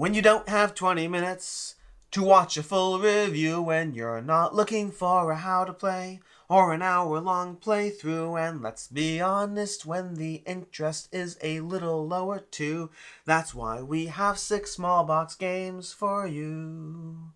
When you don't have 20 minutes to watch a full review, when you're not looking for a how to play or an hour-long playthrough, and let's be honest, when the interest is a little lower too, that's why we have 6 small box games for you.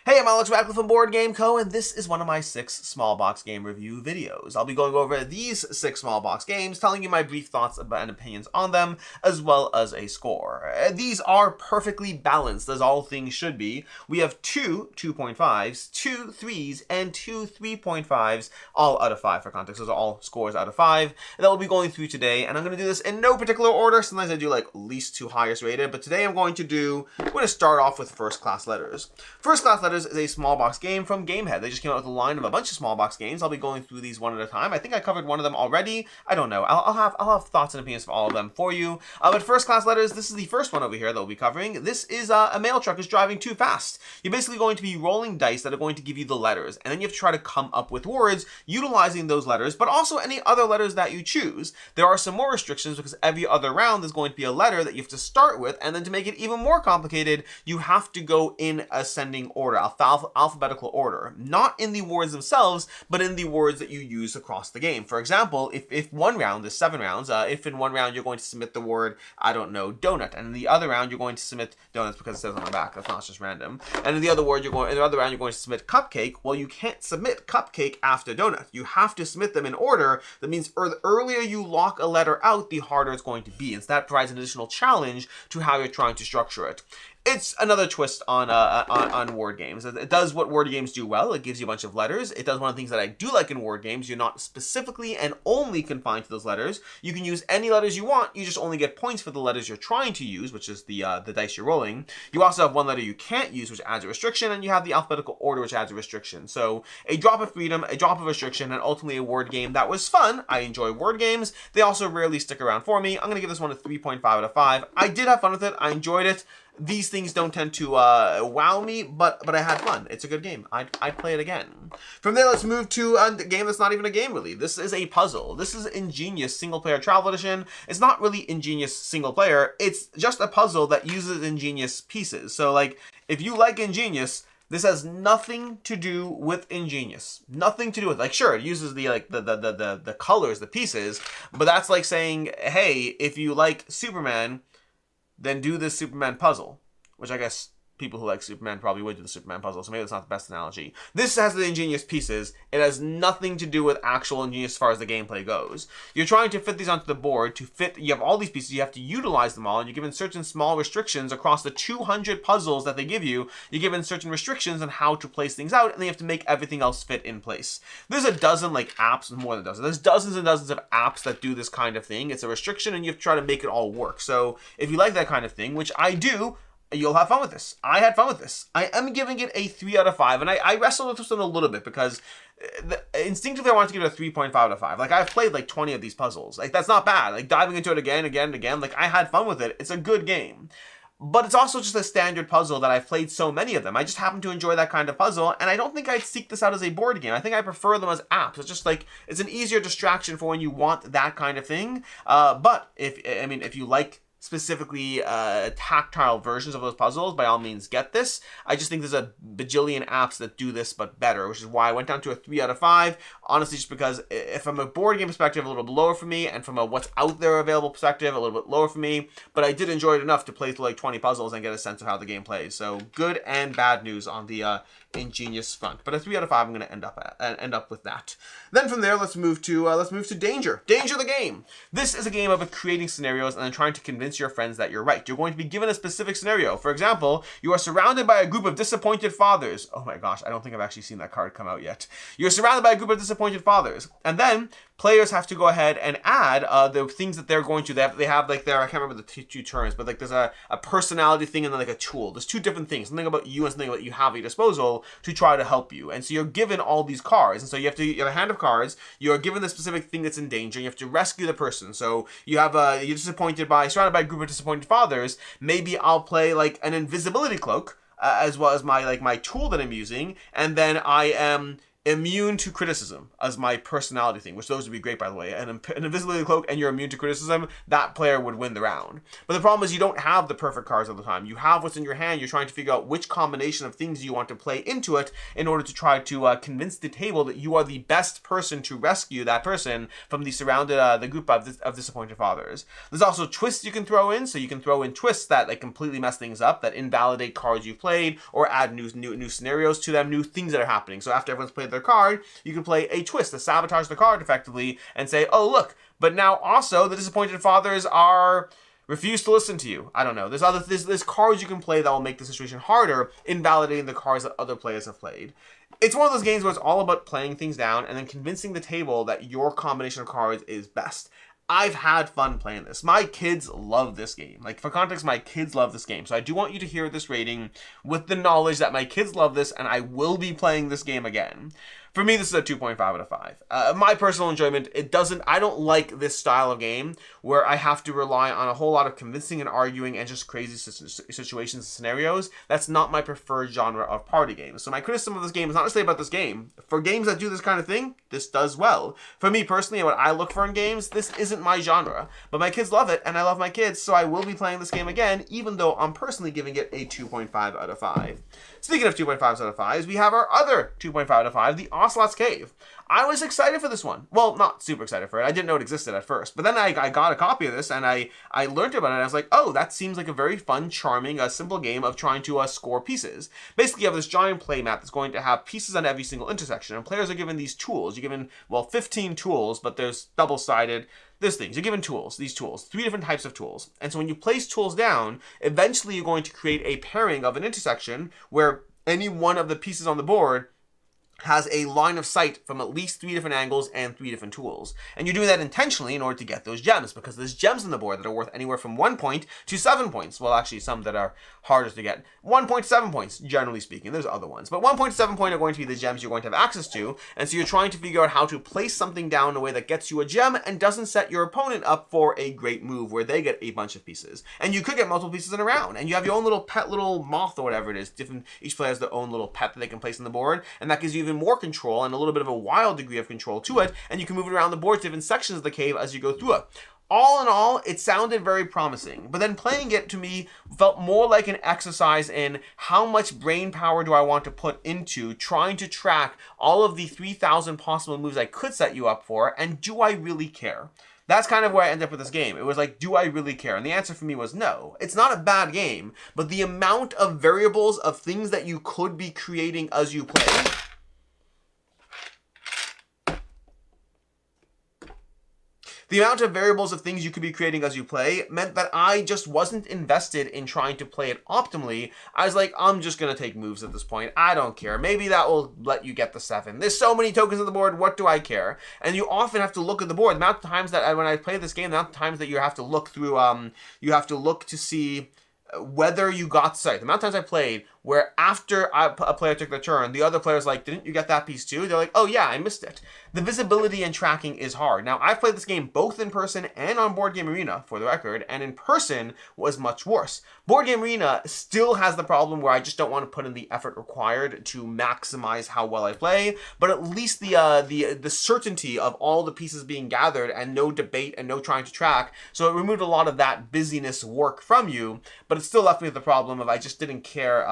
Hey, I'm Alex Radcliffe from Board Game Co., and this is one of my 6 small box game review videos. I'll be going over these 6 small box games, telling you my brief thoughts and opinions on them, as well as a score. These are perfectly balanced, as all things should be. We have 2 2.5s, 2 3s, and 2 3.5s, all out of 5 for context. Those are all scores out of 5 that we'll be going through today, and I'm going to do this in no particular order. Sometimes I do like least to highest rated, but today we're going to start off with First Class Letters. First Class Letters is a small box game from Gamehead. They just came out with a line of a bunch of small box games. I'll be going through these one at a time. I think I covered one of them already. I don't know. I'll have thoughts and opinions for all of them for you. But First Class Letters, this is the first one over here that we'll be covering. This is a mail truck is driving too fast. You're basically going to be rolling dice that are going to give you the letters, and then you have to try to come up with words utilizing those letters, but also any other letters that you choose. There are some more restrictions because every other round is going to be a letter that you have to start with, and then to make it even more complicated, you have to go in ascending order, alphabetical order, not in the words themselves, but in the words that you use across the game. For example, if one round is 7 rounds, if in one round you're going to submit the word, I don't know, donut, and in the other round you're going to submit donuts because it says on the back, that's not just random, and in the other round you're going to submit cupcake, well, you can't submit cupcake after donut. You have to submit them in order. That means the earlier you lock a letter out, the harder it's going to be, and so that provides an additional challenge to how you're trying to structure it. It's another twist on word games. It does what word games do well. It gives you a bunch of letters. It does one of the things that I do like in word games. You're not specifically and only confined to those letters. You can use any letters you want. You just only get points for the letters you're trying to use, which is the dice you're rolling. You also have one letter you can't use, which adds a restriction, and you have the alphabetical order, which adds a restriction. So a drop of freedom, a drop of restriction, and ultimately a word game that was fun. I enjoy word games. They also rarely stick around for me. I'm going to give this one a 3.5 out of 5. I did have fun with it. I enjoyed it. These things don't tend to wow me, but I had fun. It's a good game. I'd play it again. From there, let's move to a game that's not even a game, really. This is a puzzle. This is Ingenious Single Player Travel Edition. It's not really Ingenious Single Player. It's just a puzzle that uses Ingenious pieces. So, like, if you like Ingenious, this has nothing to do with Ingenious. Nothing to do with, like, sure, it uses the colors, the pieces, but that's like saying, hey, if you like Superman, then do this Superman puzzle, which I guess people who like Superman probably would do the Superman puzzle, so maybe that's not the best analogy. This has the Ingenious pieces. It has nothing to do with actual Ingenious as far as the gameplay goes. You're trying to fit these onto the board. You have all these pieces, you have to utilize them all, and you're given certain small restrictions across the 200 puzzles that they give you. You're given certain restrictions on how to place things out, and then you have to make everything else fit in place. There's a dozen, like, apps, more than a dozen. There's dozens and dozens of apps that do this kind of thing. It's a restriction, and you have to try to make it all work. So if you like that kind of thing, which I do, you'll have fun with this. I had fun with this. I am giving it a 3 out of 5, and I wrestled with this one a little bit because instinctively I wanted to give it a 3.5 out of 5. Like, I've played like 20 of these puzzles. Like, that's not bad. Like, diving into it again, like, I had fun with it. It's a good game. But it's also just a standard puzzle that I've played so many of them. I just happen to enjoy that kind of puzzle, and I don't think I'd seek this out as a board game. I think I prefer them as apps. It's just like, it's an easier distraction for when you want that kind of thing. But if you like specifically tactile versions of those puzzles, by all means get this. I just think there's a bajillion apps that do this but better, which is why I went down to a 3 out of 5. Honestly, just because if from a board game perspective, a little bit lower for me, and from a what's out there available perspective, a little bit lower for me, but I did enjoy it enough to play through like 20 puzzles and get a sense of how the game plays. So good and bad news on the Ingenious front, but a 3 out of 5 I'm going to end up with that. Then from there, let's move to Danger the game. This is a game about creating scenarios and then trying to convince your friends that you're right. You're going to be given a specific scenario. For example, you are surrounded by a group of disappointed fathers. Oh my gosh, I don't think I've actually seen that card come out yet. You're surrounded by a group of disappointed fathers, and then players have to go ahead and add the things that they're going to. They have like their, I can't remember the two terms, but like there's a personality thing and then like a tool. There's 2 different things, something about you and something about you have at your disposal to try to help you. And so you're given all these cards, and so you have a hand of cards. You're given the specific thing that's in danger, and you have to rescue the person. So you have you're surrounded by a group of disappointed fathers. Maybe I'll play like an invisibility cloak as well as my tool that I'm using, and then I am immune to criticism as my personality thing, which those would be great, by the way. An invisibility cloak and you're immune to criticism, that player would win the round. But the problem is you don't have the perfect cards all the time. You have what's in your hand. You're trying to figure out which combination of things you want to play into it in order to try to convince the table that you are the best person to rescue that person from the group of disappointed fathers. There's also twists you can throw in, so you can throw in twists that like completely mess things up, that invalidate cards you've played, or add new scenarios to them, new things that are happening. So after everyone's played their card, you can play a twist to sabotage the card effectively and say, oh look, but now also the disappointed fathers are refuse to listen to you. I don't know. There's cards you can play that will make the situation harder, invalidating the cards that other players have played. It's one of those games where it's all about playing things down and then convincing the table that your combination of cards is best. I've had fun playing this. My kids love this game. Like, for context, my kids love this game. So I do want you to hear this rating with the knowledge that my kids love this and I will be playing this game again. For me, this is a 2.5 out of 5. My personal enjoyment, I don't like this style of game where I have to rely on a whole lot of convincing and arguing and just crazy situations and scenarios. That's not my preferred genre of party games. So my criticism of this game is not necessarily about this game. For games that do this kind of thing, this does well. For me personally, what I look for in games, this isn't my genre. But my kids love it, and I love my kids, so I will be playing this game again, even though I'm personally giving it a 2.5 out of 5. Speaking of 2.5 out of 5s, we have our other 2.5 out of 5, the Ocelot's Cave. I was excited for this one. Well, not super excited for it. I didn't know it existed at first. But then I got a copy of this and I learned about it. And I was like, oh, that seems like a very fun, charming, simple game of trying to score pieces. Basically, you have this giant play map that's going to have pieces on every single intersection. And players are given these tools. You're given, 15 tools, but there's double-sided. There's things. You're given tools, 3 different types of tools. And so when you place tools down, eventually you're going to create a pairing of an intersection where any one of the pieces on the board has a line of sight from at least 3 different angles and 3 different tools. And you're doing that intentionally in order to get those gems, because there's gems on the board that are worth anywhere from 1 point to 7 points. Well, actually, some that are harder to get. 1 point to 7 points, generally speaking. There's other ones. But 1 point to 7 point are going to be the gems you're going to have access to. And so you're trying to figure out how to place something down in a way that gets you a gem and doesn't set your opponent up for a great move where they get a bunch of pieces. And you could get multiple pieces in a round. And you have your own little pet little moth or whatever it is. Each player has their own little pet that they can place on the board. And that gives you even more control and a little bit of a wild degree of control to it, and you can move it around the board to different sections of the cave as you go through it. All in all, it sounded very promising, but then playing it to me felt more like an exercise in how much brain power do I want to put into trying to track all of the 3,000 possible moves I could set you up for, and do I really care? That's kind of where I ended up with this game. It was like, do I really care? And the answer for me was no. It's not a bad game, but the amount of variables of things that you could be creating as you play meant that I just wasn't invested in trying to play it optimally. I was like, I'm just going to take moves at this point. I don't care. Maybe that will let you get the 7. There's so many tokens on the board. What do I care? And you often have to look at the board. The amount of times that when I play this game, the amount of times that you have to look through, you have to look to see whether you got sight. The amount of times I played where after a player took their turn, the other player's like, didn't you get that piece too? They're like, oh yeah, I missed it. The visibility and tracking is hard. Now, I've played this game both in person and on Board Game Arena, for the record, and in person was much worse. Board Game Arena still has the problem where I just don't want to put in the effort required to maximize how well I play, but at least the certainty of all the pieces being gathered and no debate and no trying to track, so it removed a lot of that busyness work from you, but it still left me with the problem of I just didn't care.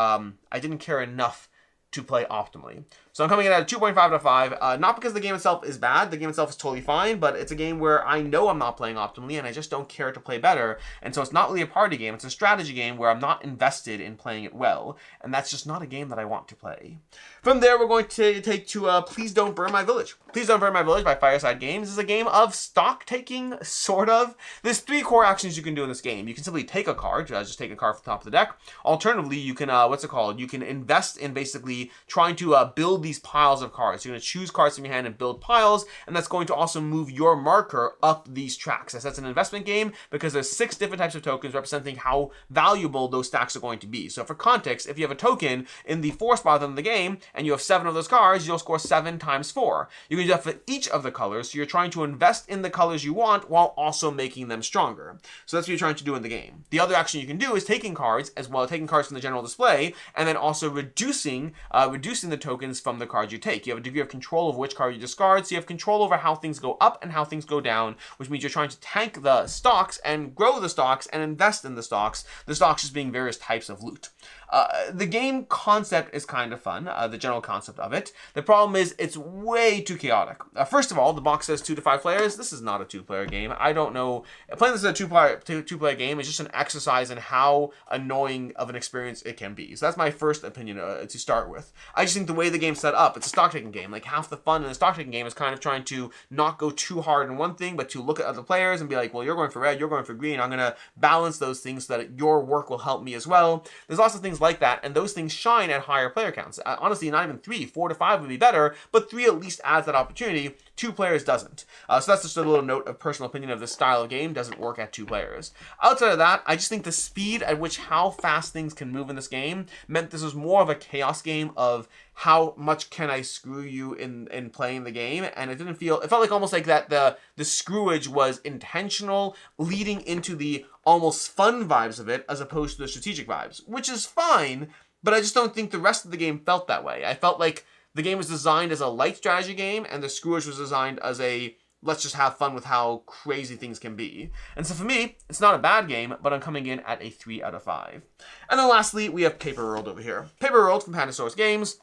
I didn't care enough to play optimally. So I'm coming in at a 2.5 out of 5, not because the game itself is bad, the game itself is totally fine, but it's a game where I know I'm not playing optimally and I just don't care to play better, and so it's not really a party game, it's a strategy game where I'm not invested in playing it well, and that's just not a game that I want to play. From there, we're going to take to Please Don't Burn My Village. Please Don't Burn My Village by Fireside Games is a game of stock taking, sort of. There's 3 core actions you can do in this game. You can simply take a card, just take a card from the top of the deck. Alternatively, you can, you can invest in basically trying to build these piles of cards. You're going to choose cards from your hand and build piles, and that's going to also move your marker up these tracks. That's an investment game because there's 6 different types of tokens representing how valuable those stacks are going to be. So for context, if you have a token in the 4 spot in the game, and you have 7 of those cards, you'll score 7 times 4. You can do that for each of the colors, so you're trying to invest in the colors you want while also making them stronger. So that's what you're trying to do in the game. The other action you can do is taking cards, as well as taking cards from the general display, and then also reducing reducing the tokens from the cards you take. You have a degree of control over which card you discard, so you have control over how things go up and how things go down, which means you're trying to tank the stocks and grow the stocks and invest in the stocks just being various types of loot. The game concept is kind of fun, the general concept of it. The problem is it's way too chaotic. First of all, the box says 2 to 5 players. This is not a 2-player game. I don't know. Playing this as a two-player game is just an exercise in how annoying of an experience it can be. So that's my first opinion to start with. I just think the way the game's set up, it's a stock-taking game. Like, half the fun in a stock-taking game is kind of trying to not go too hard in one thing, but to look at other players and be like, well, you're going for red, you're going for green. I'm going to balance those things so that your work will help me as well. There's lots of things like that, and those things shine at higher player counts. Honestly, not even 3, 4 to 5 would be better, but 3 at least adds that opportunity. 2 players doesn't. So that's just a little note of personal opinion of this style of game. Doesn't work at 2 players. Outside of that, I just think the speed at which how fast things can move in this game meant this was more of a chaos game of how much can I screw you in playing the game, and it felt like almost like that the screwage was intentional, leading into the almost fun vibes of it as opposed to the strategic vibes, which is fine, but I just don't think the rest of the game felt that way. I felt like the game was designed as a light strategy game, and the screwage was designed as a let's just have fun with how crazy things can be. And so for me, it's not a bad game, but I'm coming in at a 3 out of 5. And then lastly, we have Paper World over here. Paper World from Pandasaurus Games.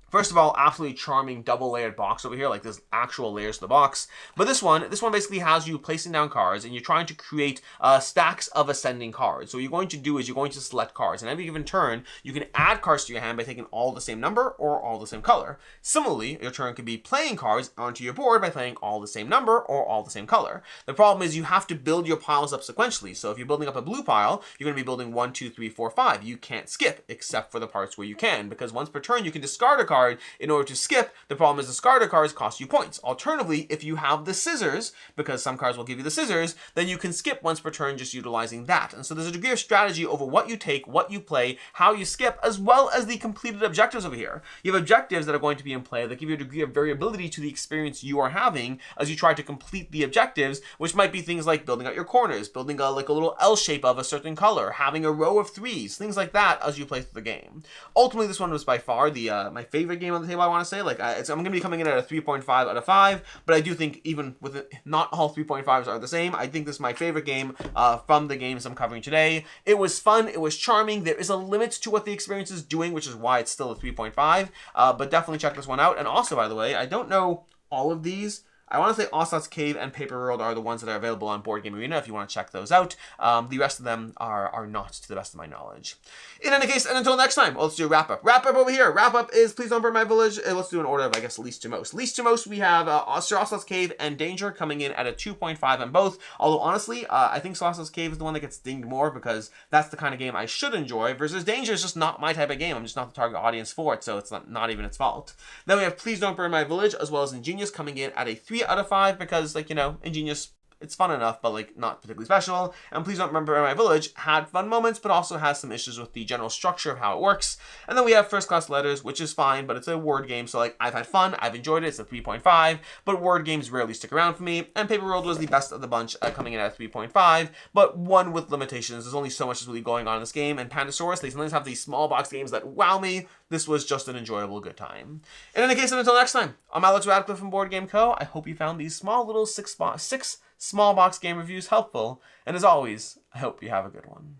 First of all, absolutely charming double-layered box over here, like there's actual layers to the box. But this one basically has you placing down cards, and you're trying to create stacks of ascending cards. So what you're going to do is you're going to select cards, and every given turn, you can add cards to your hand by taking all the same number or all the same color. Similarly, your turn could be playing cards onto your board by playing all the same number or all the same color. The problem is you have to build your piles up sequentially. So if you're building up a blue pile, you're going to be building 1, 2, 3, 4, 5. You can't skip, except for the parts where you can, because once per turn, you can discard a card in order to skip. The problem is discarded cards cost you points. Alternatively, if you have the scissors, because some cards will give you the scissors, then you can skip once per turn just utilizing that. And so there's a degree of strategy over what you take, what you play, how you skip, as well as the completed objectives over here. You have objectives that are going to be in play that give you a degree of variability to the experience you are having as you try to complete the objectives, which might be things like building out your corners, building a little L shape of a certain color, having a row of 3s, things like that as you play through the game. Ultimately, this one was by far the my favorite game on the table, I want to say. I'm going to be coming in at a 3.5 out of 5, but I do think even with it, not all 3.5s are the same. I think this is my favorite game from the games I'm covering today. It was fun. It was charming. There is a limit to what the experience is doing, which is why it's still a 3.5, but definitely check this one out. And also, by the way, I don't know all of these. I want to say Ocelot's Cave and Paper World are the ones that are available on Board Game Arena if you want to check those out. The rest of them are not, to the best of my knowledge. In any case, and until next time, let's do a wrap-up. Wrap-up over here. Wrap-up is Please Don't Burn My Village. Let's do an order of, I guess, least to most. Least to most, we have Sir Ocelot's Cave and Danger coming in at a 2.5 on both. Although, honestly, I think Sir Ocelot's Cave is the one that gets dinged more because that's the kind of game I should enjoy, versus Danger is just not my type of game. I'm just not the target audience for it, so it's not even its fault. Then we have Please Don't Burn My Village, as well as Ingenious coming in at a 3 out of 5 because, Ingenious, it's fun enough, but not particularly special. And Please Don't Remember My Village had fun moments, but also has some issues with the general structure of how it works. And then we have First Class Letters, which is fine, but it's a word game, so I've had fun, I've enjoyed it. It's a 3.5, but word games rarely stick around for me. And Paper World was the best of the bunch, coming in at a 3.5, but one with limitations. There's only so much that's really going on in this game. And Pandasaurus, they sometimes have these small box games that wow me. This was just an enjoyable good time. In any case, and until next time, I'm Alex Radcliffe from Board Game Co. I hope you found these small little six small box game reviews helpful. And as always, I hope you have a good one.